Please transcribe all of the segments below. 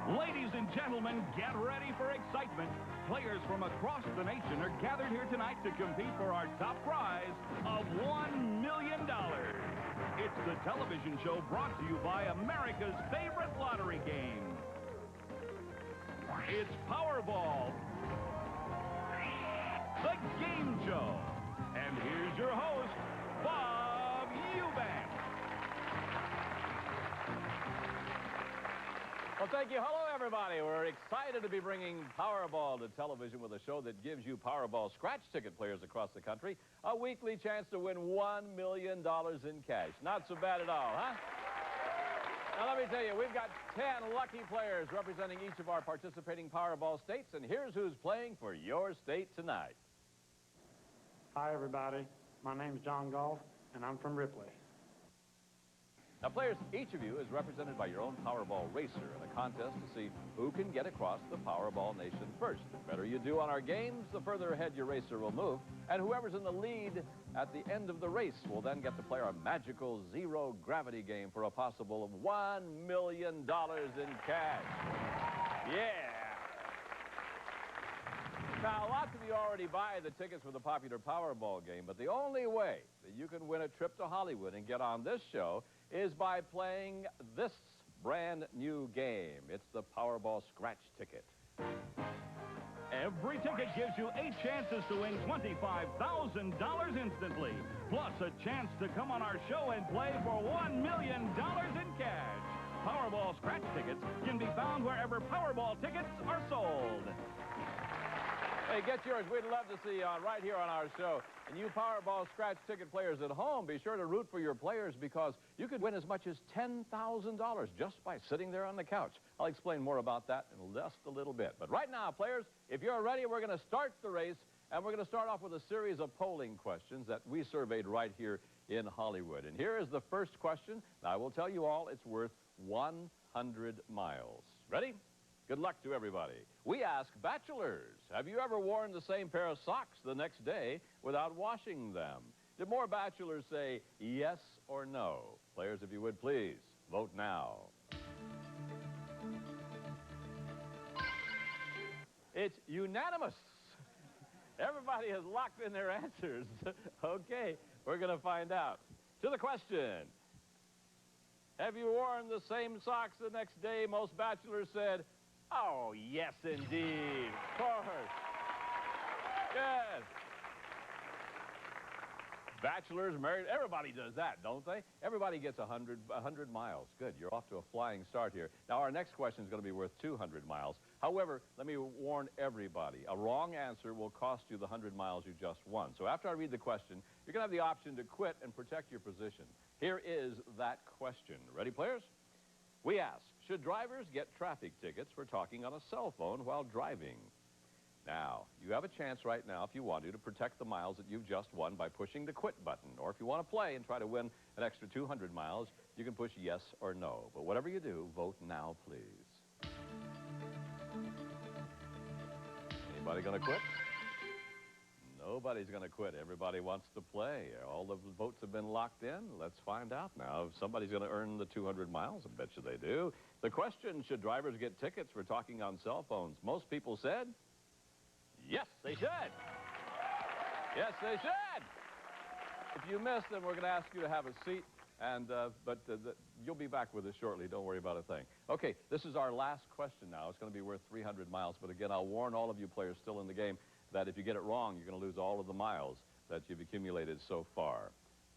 Ladies and gentlemen, get ready for excitement. Players from across the nation are gathered here tonight to compete for our top prize of $1 million. It's the television show brought to you by America's favorite lottery game. It's Powerball, the game show. And here's your host, Bob Eubank. Well, thank you. Hello, everybody. We're excited to be bringing Powerball to television with a show that gives you Powerball scratch ticket players across the country a weekly chance to win $1 million in cash. Not so bad at all, huh? Now, let me tell you, we've got 10 lucky players representing each of our participating Powerball states, and here's who's playing for your state tonight. Hi, everybody. My name's John Goff, and I'm from Ripley. Now, players, each of you is represented by your own Powerball racer in a contest to see who can get across the Powerball nation first. The better you do on our games, the further ahead your racer will move. And whoever's in the lead at the end of the race will then get to play our magical zero-gravity game for a possible $1 million in cash. Yeah! Now, lots of you already buy the tickets for the popular Powerball game, but the only way that you can win a trip to Hollywood and get on this show is by playing this brand new game. It's the Powerball scratch ticket. Every ticket gives you 8 chances to win $25,000 instantly, plus a chance to come on our show and play for $1 million in cash. Powerball scratch tickets can be found wherever Powerball tickets are sold. Hey, get yours. We'd love to see you on right here on our show. And you Powerball scratch ticket players at home, be sure to root for your players because you could win as much as $10,000 just by sitting there on the couch. I'll explain more about that in just a little bit. But right now, players, if you're ready, we're going to start the race, and we're going to start off with a series of polling questions that we surveyed right here in Hollywood. And here is the first question. Now, I will tell you all it's worth 100 miles. Ready? Good luck to everybody. We ask bachelors, have you ever worn the same pair of socks the next day without washing them? Did more bachelors say yes or no? Players, if you would, please, vote now. It's unanimous. Everybody has locked in their answers. Okay, we're going to find out. To the question, have you worn the same socks the next day? Most bachelors said, oh, yes, indeed. Of course. Yes. Bachelors, married, everybody does that, don't they? Everybody gets 100 miles. Good, you're off to a flying start here. Now, our next question is going to be worth 200 miles. However, let me warn everybody, a wrong answer will cost you the 100 miles you just won. So after I read the question, you're going to have the option to quit and protect your position. Here is that question. Ready, players? We ask, should drivers get traffic tickets for talking on a cell phone while driving? Now, you have a chance right now, if you want to protect the miles that you've just won by pushing the quit button. Or if you want to play and try to win an extra 200 miles, you can push yes or no. But whatever you do, vote now, please. Anybody going to quit? Nobody's going to quit. Everybody wants to play. All the votes have been locked in. Let's find out now. If somebody's going to earn the 200 miles, I bet you they do. The question, should drivers get tickets for talking on cell phones? Most people said, yes, they should. Yes, they should. If you missed, then we're going to ask you to have a seat. But you'll be back with us shortly. Don't worry about a thing. Okay, this is our last question now. It's going to be worth 300 miles. But again, I'll warn all of you players still in the game that if you get it wrong, you're going to lose all of the miles that you've accumulated so far.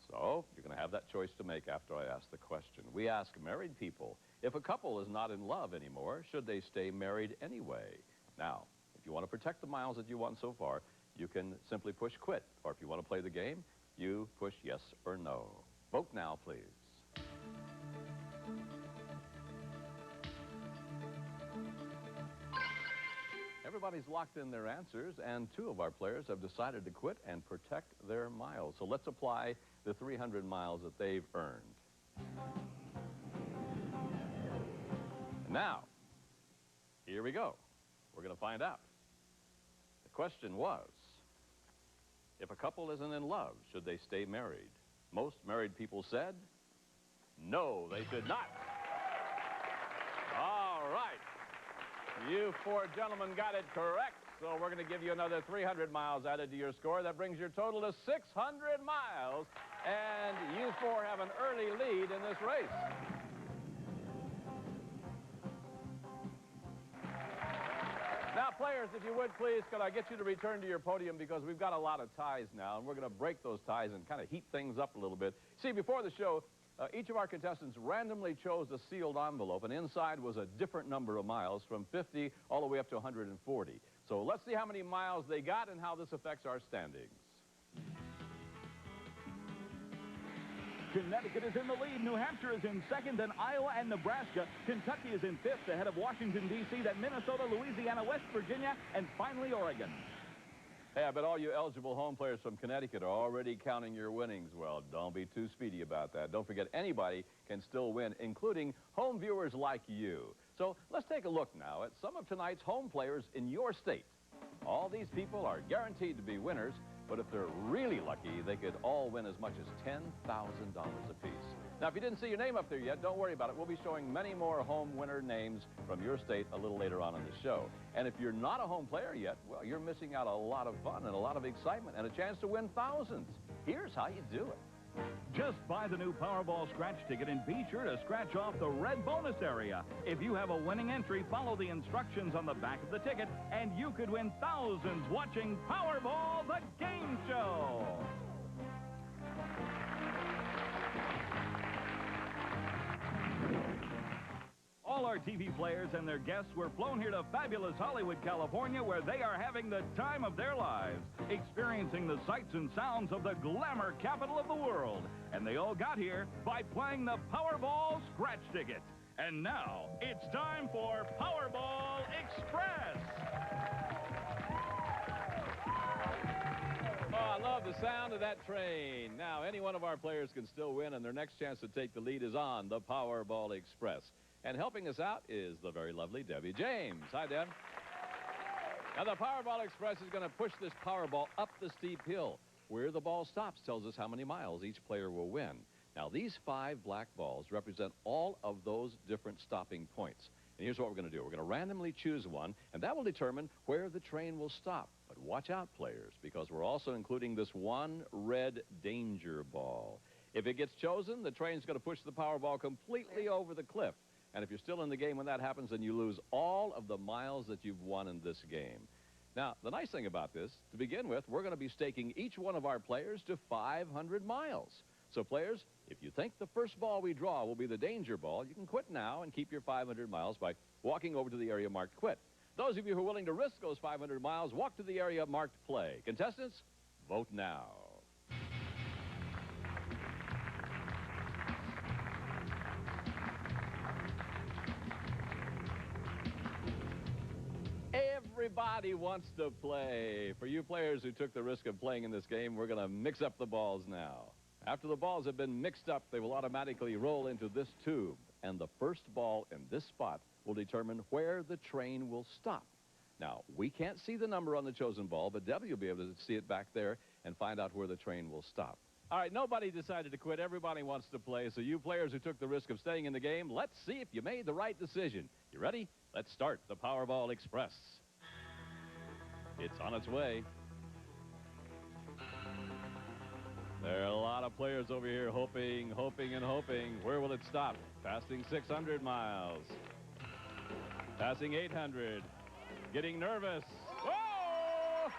So you're going to have that choice to make after I ask the question. We ask married people, if a couple is not in love anymore, should they stay married anyway? Now, if you want to protect the miles that you won so far, you can simply push quit. Or if you want to play the game, you push yes or no. Vote now, please. Everybody's locked in their answers, and 2 of our players have decided to quit and protect their miles. So let's apply the 300 miles that they've earned. Now, here we go. We're going to find out. The question was, if a couple isn't in love, should they stay married? Most married people said, no, they should not. All right. You four gentlemen got it correct. So we're going to give you another 300 miles added to your score. That brings your total to 600 miles. And you four have an early lead in this race. Now, players, if you would, please, could I get you to return to your podium because we've got a lot of ties now, and we're going to break those ties and kind of heat things up a little bit. See, before the show, each of our contestants randomly chose a sealed envelope, and inside was a different number of miles from 50 all the way up to 140. So let's see how many miles they got and how this affects our standings. Connecticut is in the lead. New Hampshire is in second, then Iowa and Nebraska. Kentucky is in fifth, ahead of Washington, D.C., then Minnesota, Louisiana, West Virginia, and finally Oregon. Hey, I bet all you eligible home players from Connecticut are already counting your winnings. Well, don't be too speedy about that. Don't forget, anybody can still win, including home viewers like you. So let's take a look now at some of tonight's home players in your state. All these people are guaranteed to be winners, but if they're really lucky, they could all win as much as $10,000 apiece. Now, if you didn't see your name up there yet, don't worry about it. We'll be showing many more home winner names from your state a little later on in the show. And if you're not a home player yet, well, you're missing out a lot of fun and a lot of excitement and a chance to win thousands. Here's how you do it. Just buy the new Powerball scratch ticket and be sure to scratch off the red bonus area. If you have a winning entry, follow the instructions on the back of the ticket, and you could win thousands watching Powerball, the game show. All our TV players and their guests were flown here to fabulous Hollywood, California, where they are having the time of their lives, experiencing the sights and sounds of the glamour capital of the world. And they all got here by playing the Powerball scratch ticket. And now, it's time for Powerball Express. Oh, I love the sound of that train. Now, any one of our players can still win, and their next chance to take the lead is on the Powerball Express. And helping us out is the very lovely Debbie James. Hi, Deb. Now, the Powerball Express is going to push this Powerball up the steep hill. Where the ball stops tells us how many miles each player will win. Now, these 5 black balls represent all of those different stopping points. And here's what we're going to do. We're going to randomly choose one, and that will determine where the train will stop. But watch out, players, because we're also including this one red danger ball. If it gets chosen, the train's going to push the Powerball completely over the cliff. And if you're still in the game when that happens, then you lose all of the miles that you've won in this game. Now, the nice thing about this, to begin with, we're going to be staking each one of our players to 500 miles. So, players, if you think the first ball we draw will be the danger ball, you can quit now and keep your 500 miles by walking over to the area marked quit. Those of you who are willing to risk those 500 miles, walk to the area marked play. Contestants, vote now. Everybody wants to play. For you players who took the risk of playing in this game, we're going to mix up the balls now. After the balls have been mixed up, they will automatically roll into this tube. And the first ball in this spot will determine where the train will stop. Now, we can't see the number on the chosen ball, but Debbie will be able to see it back there and find out where the train will stop. All right, nobody decided to quit. Everybody wants to play. So you players who took the risk of staying in the game, let's see if you made the right decision. You ready? Let's start the Powerball Express. It's on its way. There are a lot of players over here hoping, and hoping. Where will it stop? Passing 600 miles. Passing 800. Getting nervous. Whoa!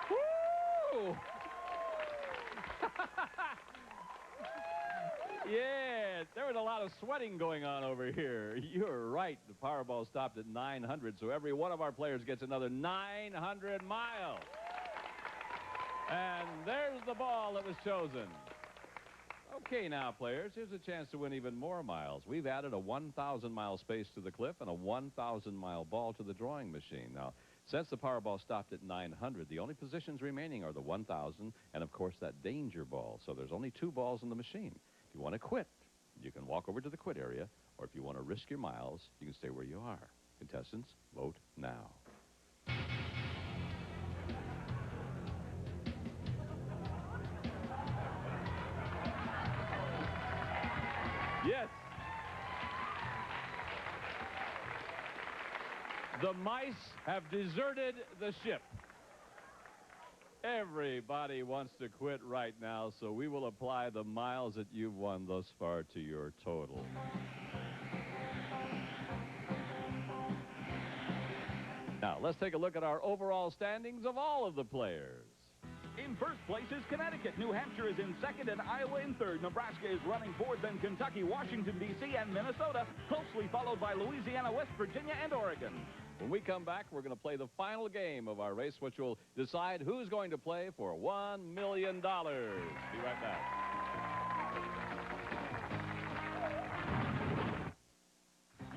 Woo! Yeah, there was a lot of sweating going on over here. You're right. The Powerball stopped at 900, so every one of our players gets another 900 miles. And there's the ball that was chosen. Okay, now, players, here's a chance to win even more miles. We've added a 1,000-mile space to the cliff and a 1,000-mile ball to the drawing machine. Now, since the Powerball stopped at 900, the only positions remaining are the 1,000 and, of course, that danger ball. So there's only 2 balls in the machine. If you want to quit, you can walk over to the quit area, or if you want to risk your miles, you can stay where you are. Contestants, vote now. Yes. The mice have deserted the ship. Everybody wants to quit right now, so we will apply the miles that you've won thus far to your total. Now, let's take a look at our overall standings of all of the players. In first place is Connecticut. New Hampshire is in second and Iowa in third. Nebraska is running fourth, then Kentucky, Washington, D.C., and Minnesota, closely followed by Louisiana, West Virginia, and Oregon. When we come back, we're going to play the final game of our race, which will decide who's going to play for $1 million. Be right back.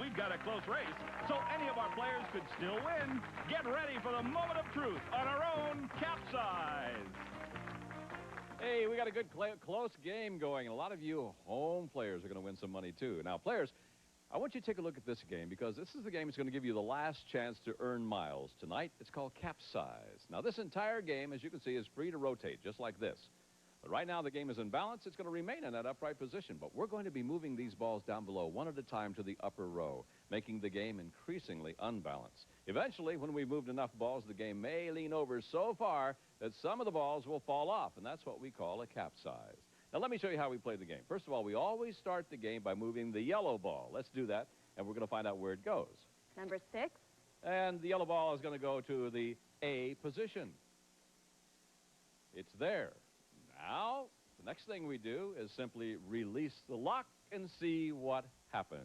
We've got a close race, so any of our players could still win. Get ready for the moment of truth on our own Capsize. Hey, we got a good close game going, and a lot of you home players are going to win some money, too. Now, players, I want you to take a look at this game because this is the game that's going to give you the last chance to earn miles. Tonight, it's called Capsize. Now, this entire game, as you can see, is free to rotate, just like this. But right now, the game is in balance. It's going to remain in that upright position, but we're going to be moving these balls down below one at a time to the upper row, making the game increasingly unbalanced. Eventually, when we've moved enough balls, the game may lean over so far that some of the balls will fall off, and that's what we call a capsize. Now, let me show you how we play the game. First of all, we always start the game by moving the yellow ball. Let's do that, and we're going to find out where it goes. Number 6. And the yellow ball is going to go to the A position. It's there. Now, the next thing we do is simply release the lock and see what happens.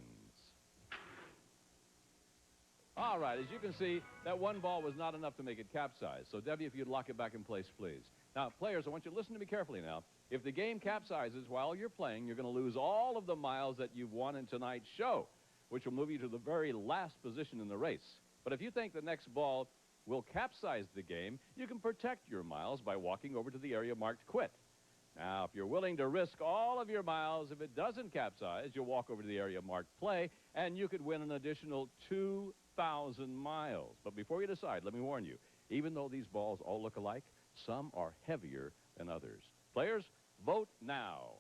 All right, as you can see, that one ball was not enough to make it capsize. So, Debbie, if you'd lock it back in place, please. Now, players, I want you to listen to me carefully now. If the game capsizes while you're playing, you're going to lose all of the miles that you've won in tonight's show, which will move you to the very last position in the race. But if you think the next ball will capsize the game, you can protect your miles by walking over to the area marked quit. Now, if you're willing to risk all of your miles, if it doesn't capsize, you'll walk over to the area marked play, and you could win an additional 2,000 miles. But before you decide, let me warn you, even though these balls all look alike, some are heavier than others. Players, vote now.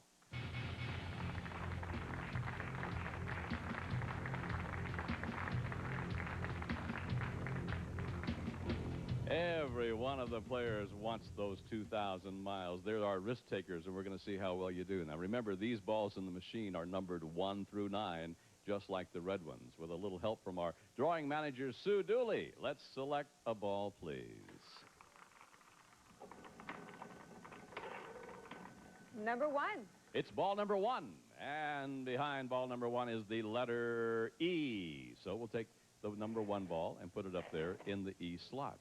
Every one of the players wants those 2,000 miles. They're our risk takers, and we're going to see how well you do. Now, remember, these balls in the machine are numbered 1 through 9, just like the red ones, with a little help from our drawing manager, Sue Dooley. Let's select a ball, please. Number 1. It's ball number 1, and behind ball number 1 is the letter E. So we'll take the number 1 ball and put it up there in the E slot.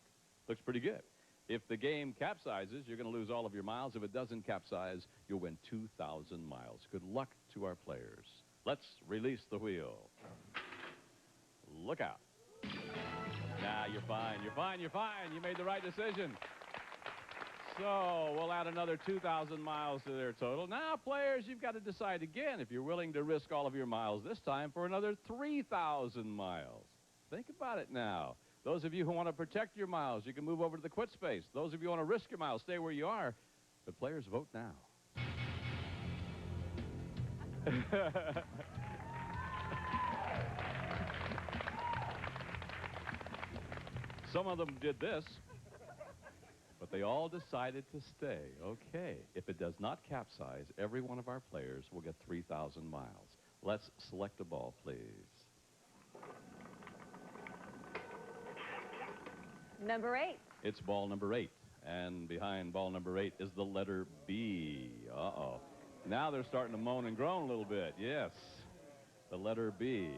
Looks pretty good. If the game capsizes, you're going to lose all of your miles. If it doesn't capsize, you'll win 2,000 miles. Good luck to our players. Let's release the wheel. Look out. Nah, you're fine. You're fine. You're fine. You made the right decision. So we'll add another 2,000 miles to their total. Now, players, you've got to decide again if you're willing to risk all of your miles this time for another 3,000 miles. Think about it now. Those of you who want to protect your miles, you can move over to the quit space. Those of you who want to risk your miles, stay where you are. But players, vote now. Some of them did this, but they all decided to stay. Okay, if it does not capsize, every one of our players will get 3,000 miles. Let's select a ball, please. Number 8. It's ball number 8, and behind ball number 8 is the letter B. Uh-oh. Now they're starting to moan and groan a little bit. Yes, the letter B.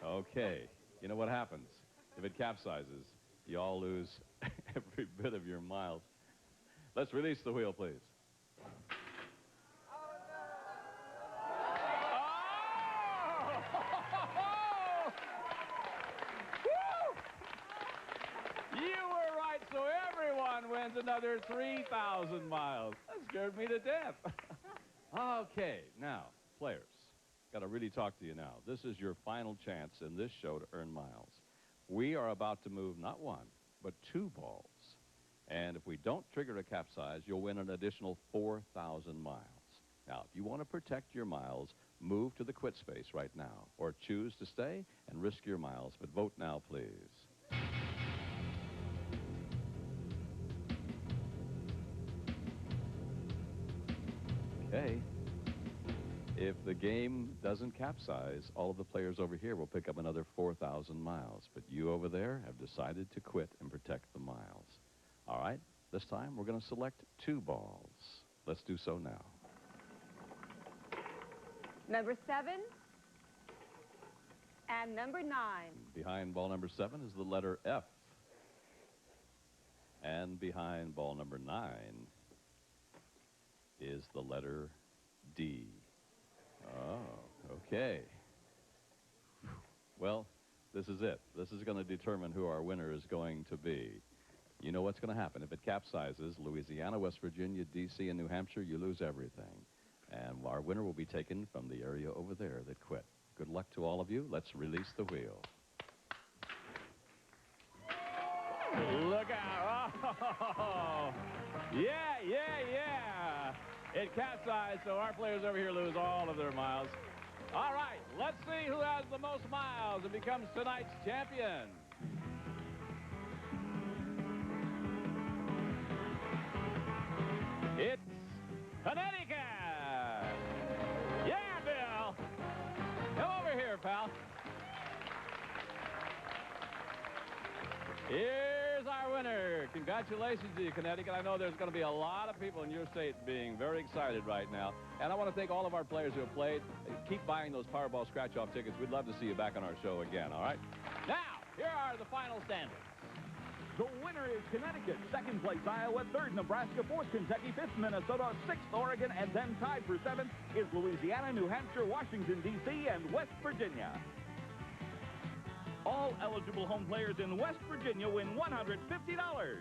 Okay, you know what happens? If it capsizes, you all lose every bit of your miles. Let's release the wheel, please. So everyone wins another 3,000 miles. That scared me to death. Okay, now, players, got to really talk to you now. This is your final chance in this show to earn miles. We are about to move not 1, but 2 balls. And if we don't trigger a capsize, you'll win an additional 4,000 miles. Now, if you want to protect your miles, move to the quit space right now, or choose to stay and risk your miles. But vote now, please. Okay. If the game doesn't capsize, all of the players over here will pick up another 4,000 miles. But you over there have decided to quit and protect the miles. All right, this time we're going to select 2 balls. Let's do so now. Number 7 and number 9. Behind ball number 7 is the letter F. And behind ball number 9 is the letter D. Oh, okay. Well, this is it. This is going to determine who our winner is going to be. You know what's going to happen. If it capsizes, Louisiana, West Virginia, D.C., and New Hampshire, you lose everything. And our winner will be taken from the area over there that quit. Good luck to all of you. Let's release the wheel. Look out. Oh, yeah. It capsized, so our players over here lose all of their miles. All right, let's see who has the most miles and becomes tonight's champion. It's Connecticut. Yeah, Bill. Come over here, pal. Here's our winner. Congratulations to you, Connecticut. I know there's going to be a lot of people in your state being very excited right now. And I want to thank all of our players who have played. Keep buying those Powerball scratch-off tickets. We'd love to see you back on our show again, all right? Now, here are the final standings. The winner is Connecticut. Second place, Iowa. Third, Nebraska. Fourth, Kentucky. Fifth, Minnesota. Sixth, Oregon. And then tied for 7th is Louisiana, New Hampshire, Washington, D.C., and West Virginia. All eligible home players in West Virginia win $150.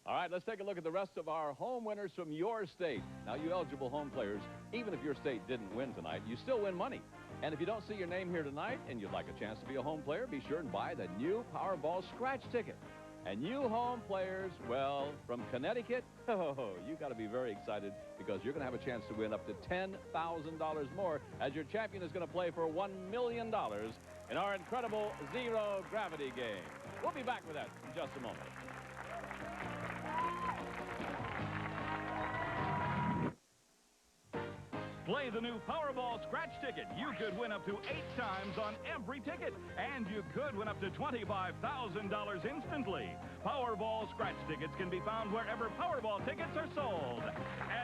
All right, let's take a look at the rest of our home winners from your state. Now, you eligible home players, even if your state didn't win tonight, you still win money. And if you don't see your name here tonight and you'd like a chance to be a home player, be sure and buy the new Powerball scratch ticket. And you home players, well, from Connecticut, you got to be very excited because you're going to have a chance to win up to $10,000 more as your champion is going to play for $1 million in our incredible zero gravity game. We'll be back with that in just a moment. Play the new Powerball scratch ticket. You could win up to 8 times on every ticket, and you could win up to $25,000 instantly. Powerball scratch tickets can be found wherever Powerball tickets are sold.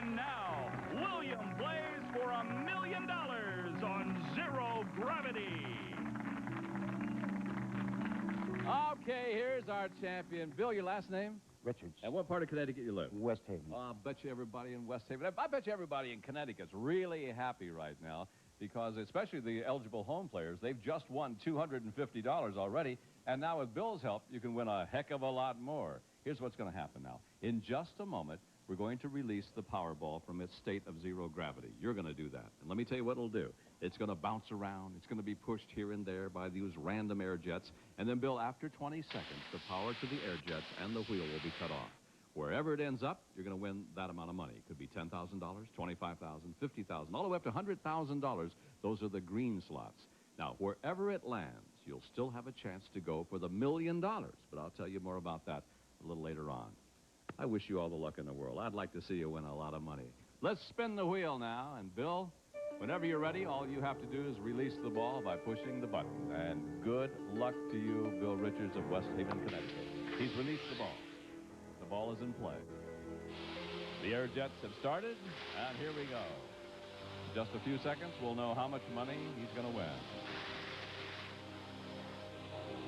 And now, William plays for $1 million on zero gravity. Okay, here's our champion. Bill, your last name? Richards. And what part of Connecticut you live? West Haven. I bet you everybody in West Haven. I bet you everybody in Connecticut's really happy right now because especially the eligible home players, they've just won $250 already. And now with Bill's help, you can win a heck of a lot more. Here's what's going to happen now. In just a moment, we're going to release the Powerball from its state of zero gravity. You're going to do that. And let me tell you what it'll do. It's going to bounce around. It's going to be pushed here and there by these random air jets. And then, Bill, after 20 seconds, the power to the air jets and the wheel will be cut off. Wherever it ends up, you're going to win that amount of money. It could be $10,000, $25,000, $50,000, all the way up to $100,000. Those are the green slots. Now, wherever it lands, you'll still have a chance to go for the $1 million. But I'll tell you more about that a little later on. I wish you all the luck in the world. I'd like to see you win a lot of money. Let's spin the wheel now. And, Bill, whenever you're ready, all you have to do is release the ball by pushing the button. And good luck to you, Bill Richards of West Haven, Connecticut. He's released the ball. The ball is in play. The air jets have started, and here we go. In just a few seconds, we'll know how much money he's going to win.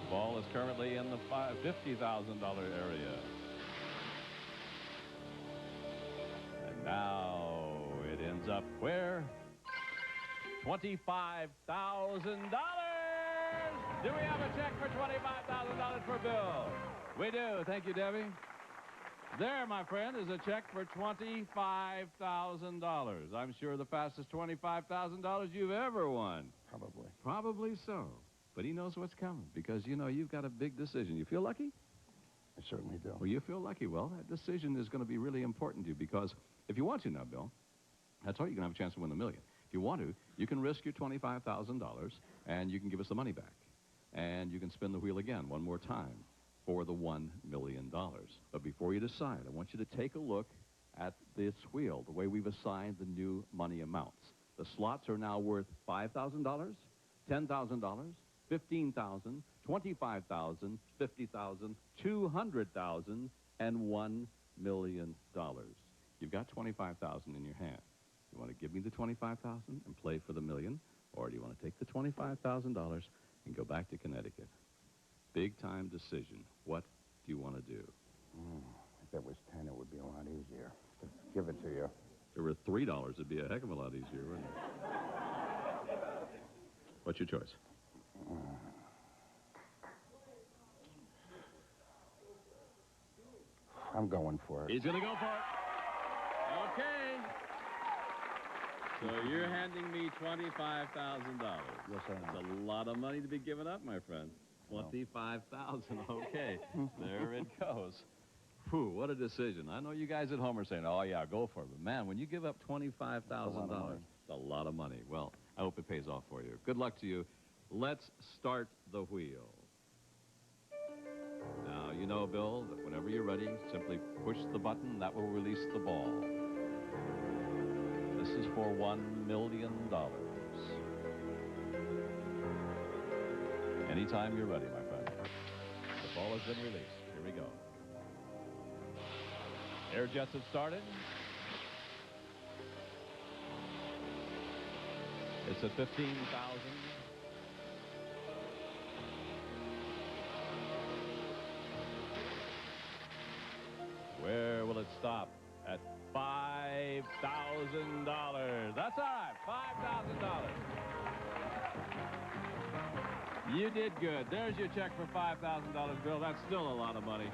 The ball is currently in the $50,000 area. And now it ends up where? $25,000. Do we have a check for $25,000 for Bill? We do. Thank you, Debbie. There, my friend, is a check for $25,000. I'm sure the fastest $25,000 you've ever won. Probably. Probably so. But he knows what's coming because, you know, you've got a big decision. You feel lucky? I certainly do. Well, you feel lucky. Well, that decision is going to be really important to you because if you want to now, Bill, that's all, you can have a chance to win the million. If you want to, you can risk your $25,000 and you can give us the money back. And you can spin the wheel again one more time for the $1 million. But before you decide, I want you to take a look at this wheel, the way we've assigned the new money amounts. The slots are now worth $5,000, $10,000, $15,000, $25,000, $50,000, $200,000, and $1 million. You've got $25,000 in your hand. You want to give me the $25,000 and play for the million, or do you want to take the $25,000 and go back to Connecticut? Big time decision. What do you want to do? If that was 10, it would be a lot easier to give it to you. If it were $3, it'd be a heck of a lot easier, wouldn't it? What's your choice? I'm going for it. He's going to go for it. Okay. So you're handing me $25,000. Yes, I am. That's a lot of money to be giving up, my friend. 25,000. Okay. There it goes. Whew, what a decision. I know you guys at home are saying, oh, yeah, go for it. But, man, when you give up $25,000, it's a lot of money. Well, I hope it pays off for you. Good luck to you. Let's start the wheel. Now, you know, Bill, that whenever you're ready, simply push the button. That will release the ball. This is for $1 million. Anytime you're ready, my friend. The ball has been released. Here we go. Air jets have started. It's at 15,000. Where will it stop? At $5,000. That's all right. $5,000. You did good. There's your check for $5,000, Bill. That's still a lot of money.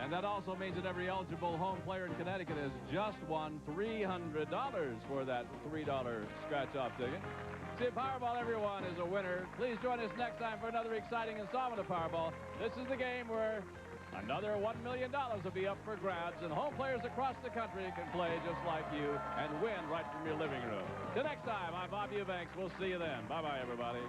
And that also means that every eligible home player in Connecticut has just won $300 for that $3 scratch-off ticket. See, Powerball, everyone is a winner. Please join us next time for another exciting installment of Powerball. This is the game where another $1 million will be up for grabs, and home players across the country can play just like you and win right from your living room. Till next time, I'm Bob Eubanks. We'll see you then. Bye-bye, everybody.